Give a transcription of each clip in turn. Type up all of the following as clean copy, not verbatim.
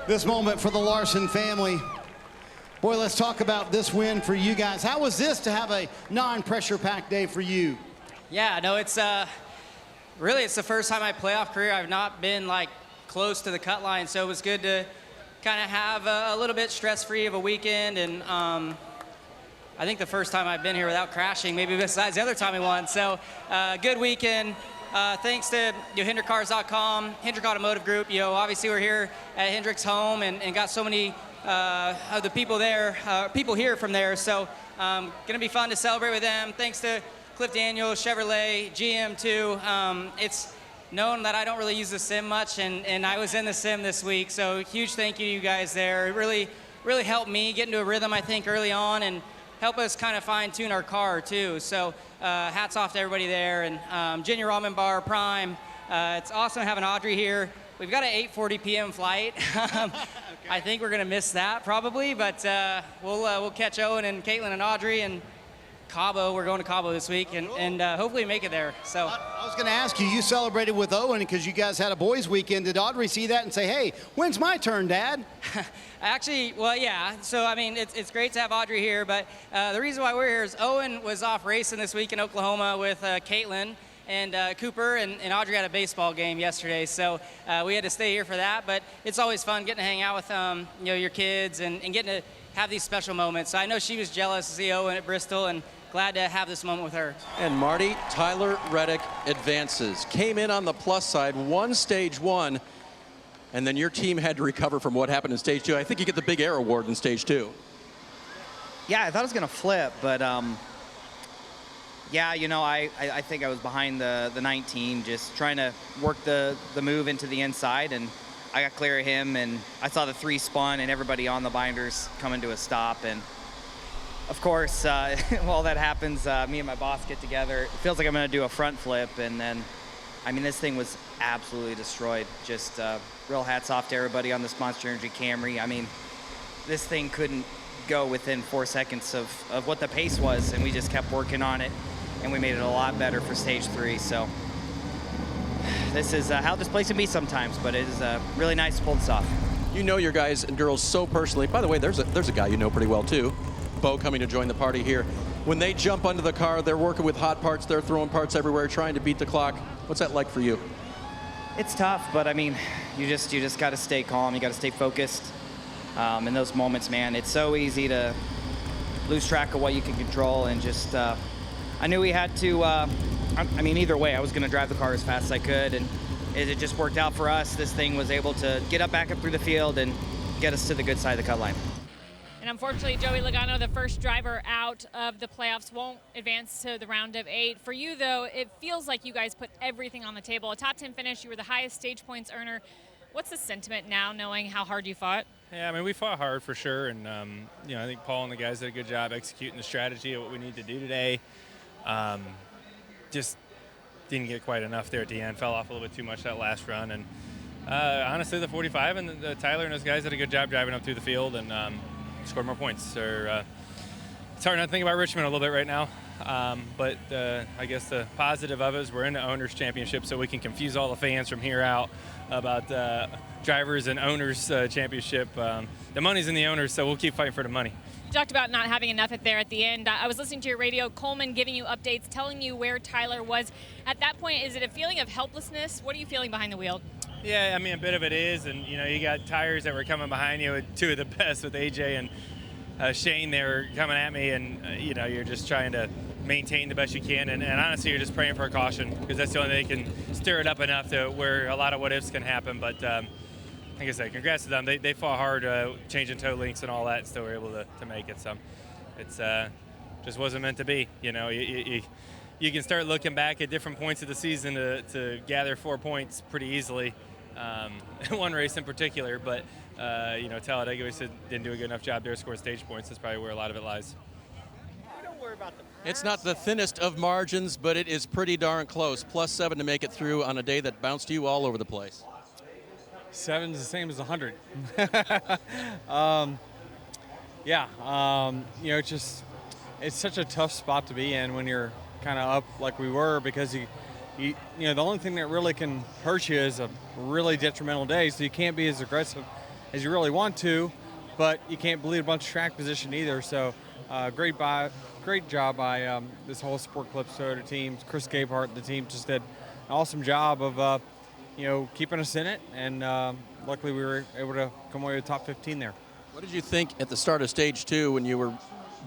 this moment for the Larson family. Boy, let's talk about this win for you guys. How was this to have a non-pressure packed day for you? Yeah, no, it's really it's the first time in my playoff career I've not been like close to the cut line, so it was good to kind of have a little bit stress-free of a weekend, and I think the first time I've been here without crashing, maybe besides the other time we won. So good weekend. Thanks to HendrickCars.com, Hendrick Automotive Group. Obviously we're here at Hendrick's home and got so many of the people there, people here from there. So gonna be fun to celebrate with them. Thanks to Cliff Daniel, Chevrolet, GM too. It's known that I don't really use the sim much, and I was in the sim this week. So huge thank you to you guys there. It really helped me get into a rhythm, I think, early on, and help us kind of fine-tune our car too. So hats off to everybody there, and Ginger Ramen Bar, Prime. It's awesome having Audrey here. We've got an 8:40 p.m. flight. Okay. I think we're gonna miss that probably, but we'll catch Owen and Caitlin and Audrey and Cabo. We're going to Cabo this week, and hopefully make it there. So I was gonna ask you, you celebrated with Owen because you guys had a boys' weekend. Did Audrey see that and say, hey, when's my turn, Dad? Actually, well, yeah. So, I mean, it's great to have Audrey here, but the reason why we're here is Owen was off racing this week in Oklahoma with Caitlin and Cooper, and Audrey had a baseball game yesterday, so we had to stay here for that. But it's always fun getting to hang out with your kids and getting to have these special moments. So I know she was jealous to see Owen at Bristol, and glad to have this moment with her. And Marty, Tyler Reddick advances. Came in on the plus side, won stage one, and then your team had to recover from what happened in stage two. I think you get the Big Air Award in stage two. Yeah, I thought it was going to flip, but yeah, I think I was behind the 19, just trying to work the move into the inside, and I got clear of him, and I saw the 3 spun and everybody on the binders coming to a stop, and of course, while that happens, me and my boss get together. It feels like I'm going to do a front flip, and then, I mean, this thing was absolutely destroyed. Just real hats off to everybody on this Monster Energy Camry. I mean, this thing couldn't go within 4 seconds of what the pace was, and we just kept working on it, and we made it a lot better for stage 3. So this is how this place can be sometimes, but it is really nice to pull this off. You know your guys and girls so personally. By the way, there's a guy you know pretty well too. Bo coming to join the party here. When they jump under the car, they're working with hot parts, they're throwing parts everywhere, trying to beat the clock. What's that like for you? It's tough, but I mean, you just got to stay calm, you got to stay focused. In those moments, man, it's so easy to lose track of what you can control, and just, I knew we had to, I mean, either way, I was gonna drive the car as fast as I could, and it just worked out for us. This thing was able to get back up through the field and get us to the good side of the cut line. And unfortunately, Joey Logano, the first driver out of the playoffs, won't advance to the round of 8. For you, though, it feels like you guys put everything on the table. A top 10 finish, you were the highest stage points earner. What's the sentiment now, knowing how hard you fought? Yeah, I mean, we fought hard for sure, and I think Paul and the guys did a good job executing the strategy of what we need to do today. Just didn't get quite enough there at the end. Fell off a little bit too much that last run, and honestly, the 45 and the Tyler and those guys did a good job driving up through the field and scored more points. So, it's hard not to think about Richmond a little bit right now, but I guess the positive of it is we're in the Owners' Championship, so we can confuse all the fans from here out about Drivers and Owners' Championship. The money's in the Owners, so we'll keep fighting for the money. You talked about not having enough there at the end. I was listening to your radio, Coleman giving you updates, telling you where Tyler was. At that point, is it a feeling of helplessness? What are you feeling behind the wheel? Yeah, I mean, a bit of it is, and you got tires that were coming behind you with 2 of the best with AJ and Shane. They were coming at me, and you're just trying to maintain the best you can, and honestly, you're just praying for a caution, because that's the only way they can stir it up enough to where a lot of what ifs can happen. But like I said, congrats to them. They fought hard, changing toe links and all that, and still were able to make it. So it's just wasn't meant to be. You can start looking back at different points of the season to gather 4 points pretty easily. One race in particular, but Talladega, we said, didn't do a good enough job there to score stage points. That's probably where a lot of it lies. Don't worry about the It's not the thinnest of margins, but it is pretty darn close. +7 to make it through on a day that bounced you all over the place. 7's the same as 100. It's such a tough spot to be in when you're kind of up like we were, because the only thing that really can hurt you is a really detrimental day, so you can't be as aggressive as you really want to, but you can't bleed a bunch of track position either. So great job by this whole Sport Clips Toyota team. Chris Gabehart, the team just did an awesome job of keeping us in it, and luckily we were able to come away with top 15 there. What did you think at the start of stage 2 when you were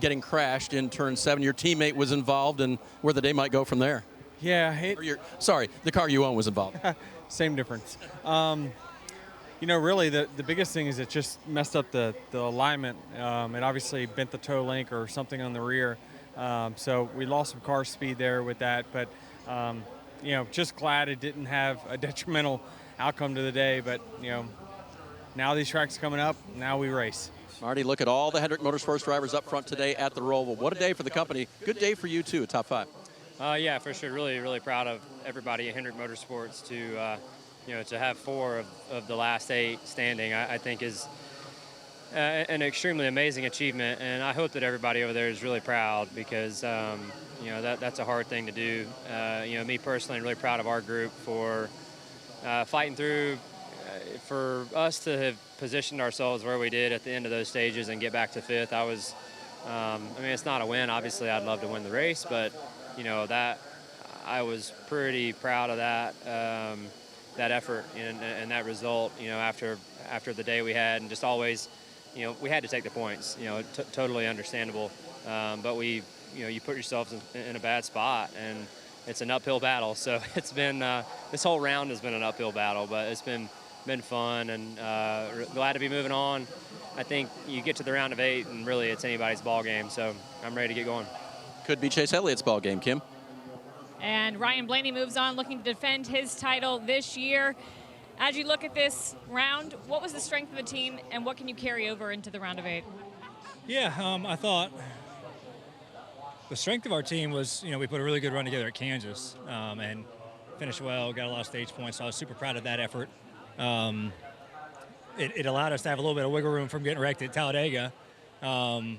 getting crashed in turn 7? Your teammate was involved, and where the day might go from there? Yeah. The car you own was involved. Same difference. Really the biggest thing is it just messed up the alignment. It obviously bent the toe link or something on the rear. So we lost some car speed there with that, but just glad it didn't have a detrimental outcome to the day. But now these tracks coming up, now we race. Marty, look at all the Hendrick Motorsports drivers up front today at the Roval. What a day for the company. Good day for you too, top 5. Yeah, for sure. Really, really proud of everybody at Hendrick Motorsports to have 4 of the last 8 standing. I think is an extremely amazing achievement, and I hope that everybody over there is really proud because that's a hard thing to do. Me personally, I'm really proud of our group for fighting through. For us to have positioned ourselves where we did at the end of those stages and get back to 5th, it's not a win. Obviously, I'd love to win the race, but that I was pretty proud of that effort and that result. After the day we had, and just always, we had to take the points. Totally understandable, but you put yourselves in a bad spot, and it's an uphill battle. So it's been this whole round has been an uphill battle, but it's been fun, and glad to be moving on. I think you get to the round of 8, and really it's anybody's ball game. So I'm ready to get going. Could be Chase Elliott's ball game, Kim. And Ryan Blaney moves on, looking to defend his title this year. As you look at this round, what was the strength of the team, and what can you carry over into the round of 8? Yeah, I thought the strength of our team was, we put a really good run together at Kansas and finished well, got a lot of stage points, so I was super proud of that effort. It allowed us to have a little bit of wiggle room from getting wrecked at Talladega, and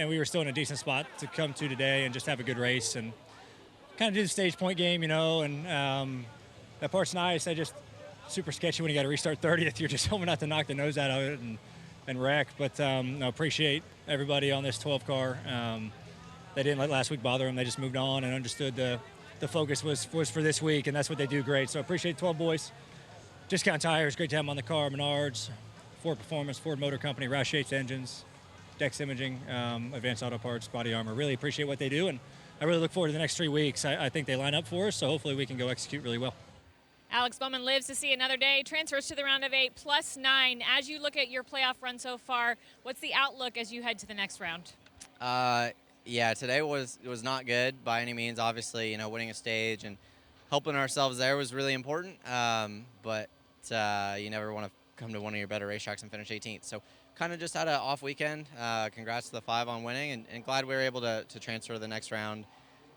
we were still in a decent spot to come to today and just have a good race and kind of do the stage point game, and that part's nice. I just super sketchy when you got to restart 30th. You're just hoping not to knock the nose out of it and wreck. But I appreciate everybody on this 12 car. They didn't let last week bother them. They just moved on and understood the focus was for this week, and that's what they do great. So I appreciate 12 boys. Discount Tires, great to have them on the car. Menards, Ford Performance, Ford Motor Company, Roush Yates Engines, Dex Imaging, Advanced Auto Parts, Body Armor. Really appreciate what they do, and I really look forward to the next 3 weeks. I think they line up for us, so hopefully we can go execute really well. Alex Bowman lives to see another day, transfers to the round of 8, +9. As you look at your playoff run so far, what's the outlook as you head to the next round? Yeah, today was not good by any means. Obviously, winning a stage and helping ourselves there was really important, but you never want to come to one of your better racetracks and finish 18th. So kind of just had an off weekend. Congrats to the 5 on winning, and glad we were able to transfer to the next round,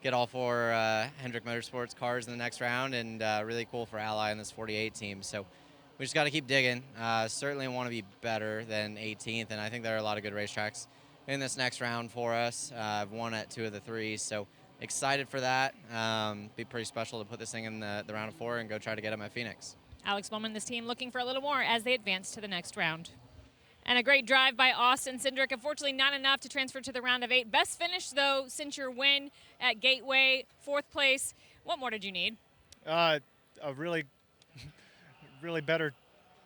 get all 4 Hendrick Motorsports cars in the next round, and really cool for Ally and this 48 team. So we just got to keep digging. Certainly want to be better than 18th, and I think there are a lot of good racetracks in this next round for us. I've won at 2 of the 3, so excited for that. Be pretty special to put this thing in the round of 4 and go try to get them at Phoenix. Alex Bowman, this team looking for a little more as they advance to the next round. And a great drive by Austin Cindric. Unfortunately, not enough to transfer to the round of 8. Best finish, though, since your win at Gateway, 4th place. What more did you need? A really better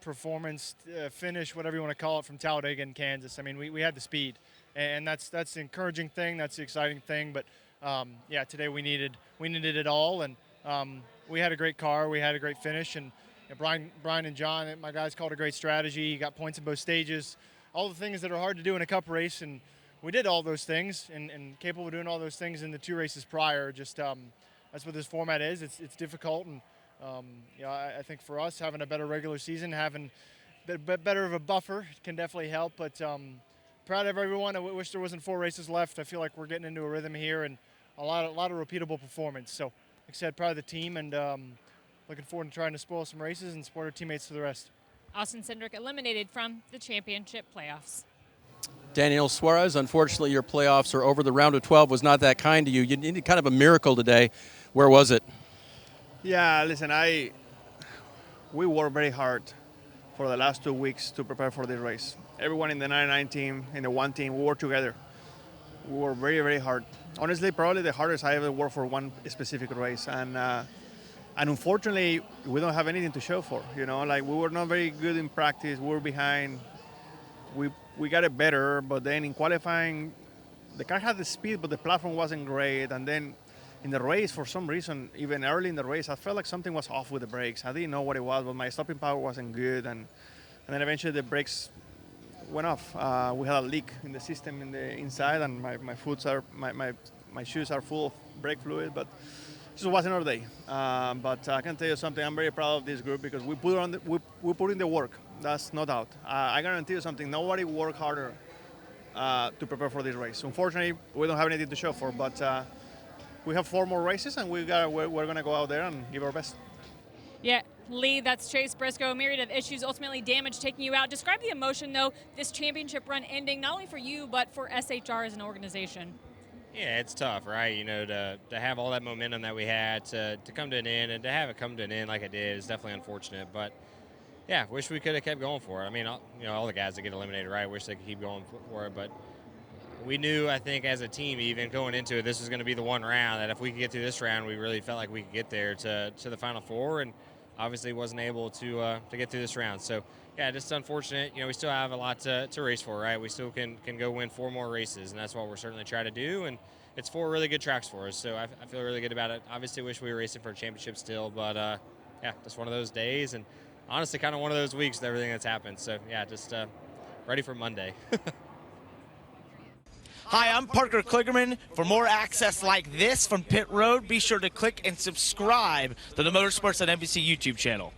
performance, finish, whatever you want to call it, from Talladega and Kansas. I mean, we had the speed, and that's the encouraging thing. That's the exciting thing. But yeah, today we needed it all, and we had a great car. We had a great finish, and Brian and John, my guys, called a great strategy. You got points in both stages, all the things that are hard to do in a cup race, and we did all those things and capable of doing all those things in the 2 races prior. Just that's what this format is. It's difficult, and I think for us, having a better regular season, having better of a buffer can definitely help. But proud of everyone. I wish there wasn't 4 races left. I feel like we're getting into a rhythm here, and a lot of repeatable performance. So, like I said, proud of the team, and looking forward to trying to spoil some races and support our teammates to the rest. Austin Cindric eliminated from the championship playoffs. Daniel Suarez, unfortunately, your playoffs are over. The round of 12 was not that kind to you. You needed kind of a miracle today. Where was it? Yeah, listen, we worked very hard for the last 2 weeks to prepare for this race. Everyone in the 99 team, in the one team, we worked together. We worked very, very hard. Honestly, probably the hardest I ever worked for one specific race. And unfortunately, we don't have anything to show for. You know, like we were not very good in practice. We were behind. We got it better, but then in qualifying, the car had the speed, but the platform wasn't great. And then in the race, for some reason, even early in the race, I felt like something was off with the brakes. I didn't know what it was, but my stopping power wasn't good. And then eventually the brakes went off. We had a leak in the system in the inside, and my shoes are full of brake fluid, but this was another day. But I can tell you something, I'm very proud of this group because we put in the work. That's no doubt. I guarantee you something, nobody worked harder to prepare for this race. Unfortunately, we don't have anything to show for, but we have 4 more races, and we're going to go out there and give our best. Yeah, Lee, that's Chase Briscoe. A myriad of issues, ultimately damage taking you out. Describe the emotion, though, this championship run ending, not only for you, but for SHR as an organization. Yeah, it's tough, right? You know, to have all that momentum that we had to come to an end, and to have it come to an end like it did is definitely unfortunate. But yeah, wish we could have kept going for it. I mean, you know, all the guys that get eliminated, right? Wish they could keep going for it, but we knew, I think, as a team, even going into it, this was going to be the one round that if we could get through this round, we really felt like we could get there to the Final Four, and obviously wasn't able to get through this round. So yeah, just unfortunate. You know, we still have a lot to race for, right? We still can go win 4 more races, and that's what we're certainly trying to do. And it's 4 really good tracks for us, so I feel really good about it. Obviously, wish we were racing for a championship still, but yeah, just one of those days, and honestly, kind of one of those weeks with everything that's happened. So yeah, just ready for Monday. Hi, I'm Parker Kligerman. For more access like this from Pit Road, be sure to click and subscribe to the Motorsports on NBC YouTube channel.